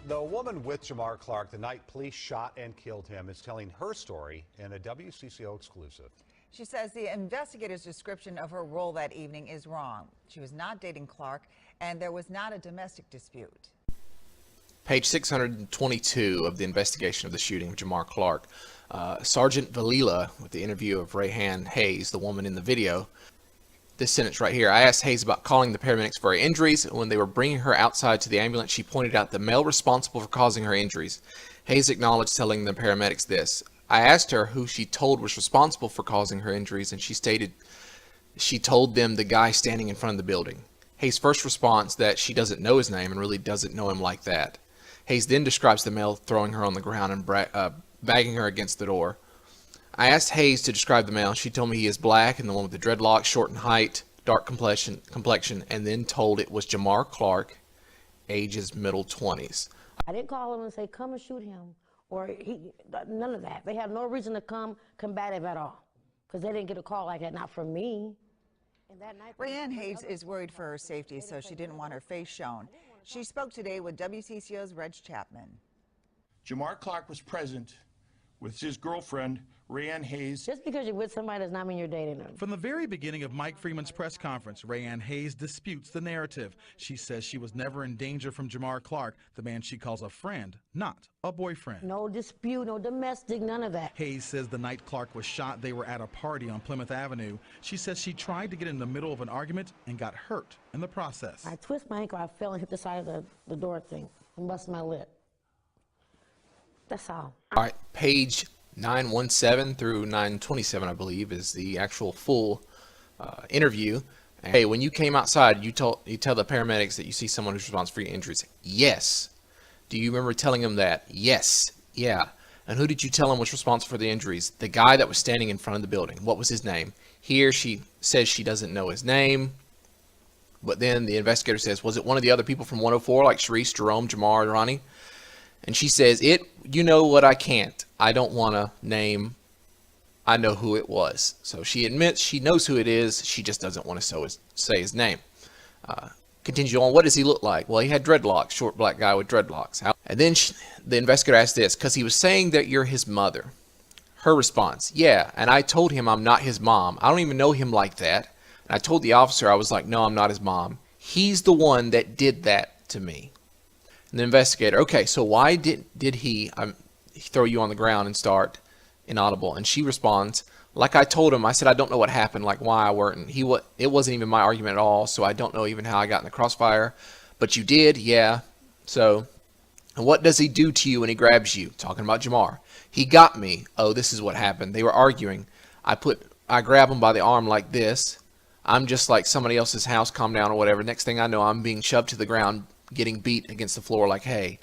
The woman with Jamar Clark, the night police shot and killed him, is telling her story in a WCCO exclusive. She says the investigator's description of her role that evening is wrong. She was not dating Clark, and there was not a domestic dispute. Page 622 of the investigation of the shooting of Jamar Clark. Sergeant Valila, with the interview of Rayann Hayes, the woman in the video. This sentence right here. I asked Hayes about calling the paramedics for her injuries. When they were bringing her outside to the ambulance, she pointed out the male responsible for causing her injuries. Hayes acknowledged telling the paramedics this. I asked her who she told was responsible for causing her injuries, and she stated she told them the guy standing in front of the building. Hayes' first response that she doesn't know his name and really doesn't know him like that. Hayes then describes the male throwing her on the ground and bagging her against the door. I asked Hayes to describe the male. She told me he is black and the one with the dreadlocks, short in height, dark complexion, and then told it was Jamar Clark, ages middle 20s. I didn't call him and say, come and shoot him, or none of that. They have no reason to come combative at all, because they didn't get a call like that, not from me. And that night, Rayann Hayes is worried for her safety, so she didn't want her face shown. She spoke today with WCCO's Reg Chapman. Jamar Clark was present with his girlfriend, Rayann Hayes. just because you're with somebody does not mean you're dating them. From the very beginning of Mike Freeman's press conference, Rayann Hayes disputes the narrative. She says she was never in danger from Jamar Clark, the man she calls a friend, not a boyfriend. No dispute, no domestic, none of that. Hayes says the night Clark was shot, they were at a party on Plymouth Avenue. She says she tried to get in the middle of an argument and got hurt in the process. I twisted my ankle, I fell and hit the side of the door thing and busted my lip. That's all. All right, page 917 through 927, I believe, is the actual full interview. Hey, when you came outside, you tell the paramedics that you see someone who's responsible for your injuries. Yes. Do you remember telling them that? Yes. Yeah. And who did you tell him was responsible for the injuries? The guy that was standing in front of the building. What was his name? Here she says she doesn't know his name. But then the investigator says, was it one of the other people from 104, like Sharice, Jerome, Jamar, Ronnie? And she says, you know what, I can't. I don't want to name. I know who it was. So she admits she knows who it is. She just doesn't want to say his name. Continues on, what does he look like? Well, he had dreadlocks, short black guy with dreadlocks. And then the investigator asked this, because he was saying that you're his mother. Her response, yeah, and I told him I'm not his mom. I don't even know him like that. And I told the officer, I was like, no, I'm not his mom. He's the one that did that to me. And the investigator, okay, so why did he throw you on the ground and start inaudible? And she responds, like I told him, I said, I don't know what happened, like why I weren't. It wasn't even my argument at all, so I don't know even how I got in the crossfire. But you did, yeah. So, and what does he do to you when he grabs you? Talking about Jamar. He got me. Oh, this is what happened. They were arguing. I grab him by the arm like this. I'm just like somebody else's house, calm down or whatever. Next thing I know, I'm being shoved to the ground, getting beat against the floor like hay.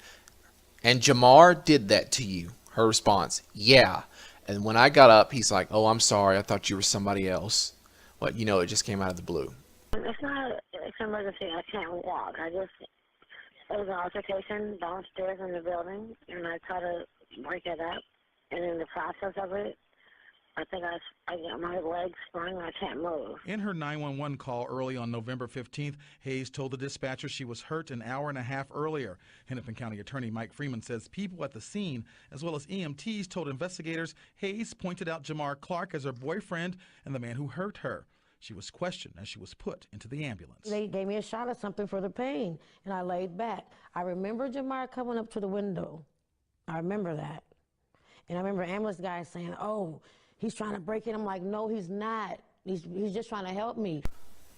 And Jamar did that to you? Her response, yeah. And when I got up, he's like, oh, I'm sorry. I thought you were somebody else. But, it just came out of the blue. It's not an emergency. I can't walk. It was an altercation downstairs in the building, and I tried to break it up. And in the process of it, I think I got my legs sprung and I can't move. In her 911 call early on November 15th, Hayes told the dispatcher she was hurt an hour and a half earlier. Hennepin County Attorney Mike Freeman says people at the scene, as well as EMTs, told investigators Hayes pointed out Jamar Clark as her boyfriend and the man who hurt her. She was questioned as she was put into the ambulance. They gave me a shot of something for the pain, and I laid back. I remember Jamar coming up to the window. I remember that. And I remember ambulance guys saying, oh, he's trying to break it. I'm like, no, he's not. He's just trying to help me.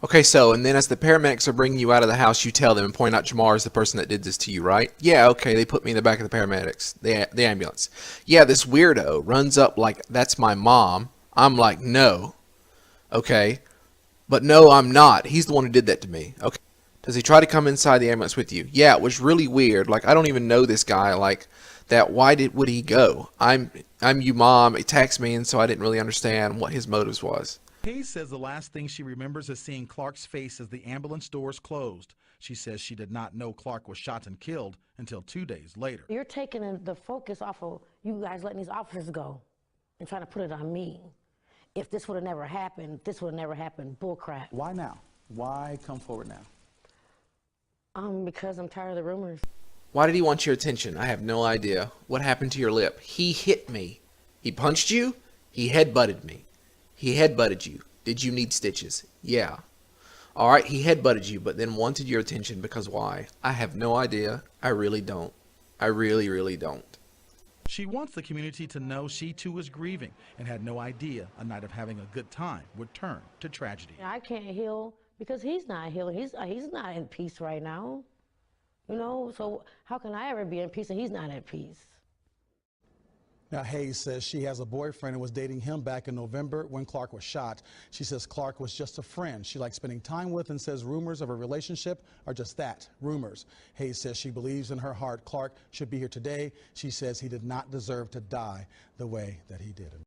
Okay, so, and then as the paramedics are bringing you out of the house, you tell them and point out Jamar is the person that did this to you, right? Yeah, okay, they put me in the back of the paramedics, the ambulance. Yeah, this weirdo runs up like, that's my mom. I'm like, no. Okay, but no, I'm not. He's the one who did that to me. Okay. Does he try to come inside the ambulance with you? Yeah, it was really weird. Like, I don't even know this guy. Like, that, would he go? I'm you, mom. He texted me, and so I didn't really understand what his motives was. Hayes says the last thing she remembers is seeing Clark's face as the ambulance doors closed. She says she did not know Clark was shot and killed until 2 days later. You're taking the focus off of you guys letting these officers go and trying to put it on me. If this would have never happened, this would have never happened. Bull crap. Why now? Why come forward now? Because I'm tired of the rumors. Why did he want your attention? I have no idea. What happened to your lip? He hit me. He punched you? He headbutted me. He headbutted you. Did you need stitches? Yeah. All right, he headbutted you, but then wanted your attention because why? I have no idea. I really don't. I really, really don't. She wants the community to know she too is grieving and had no idea a night of having a good time would turn to tragedy. I can't heal because he's not healing. He's not in peace right now. You know, so how can I ever be in peace and he's not at peace? Now, Hayes says she has a boyfriend and was dating him back in November when Clark was shot. She says Clark was just a friend she liked spending time with and says rumors of a relationship are just that, rumors. Hayes says she believes in her heart Clark should be here today. She says he did not deserve to die the way that he did.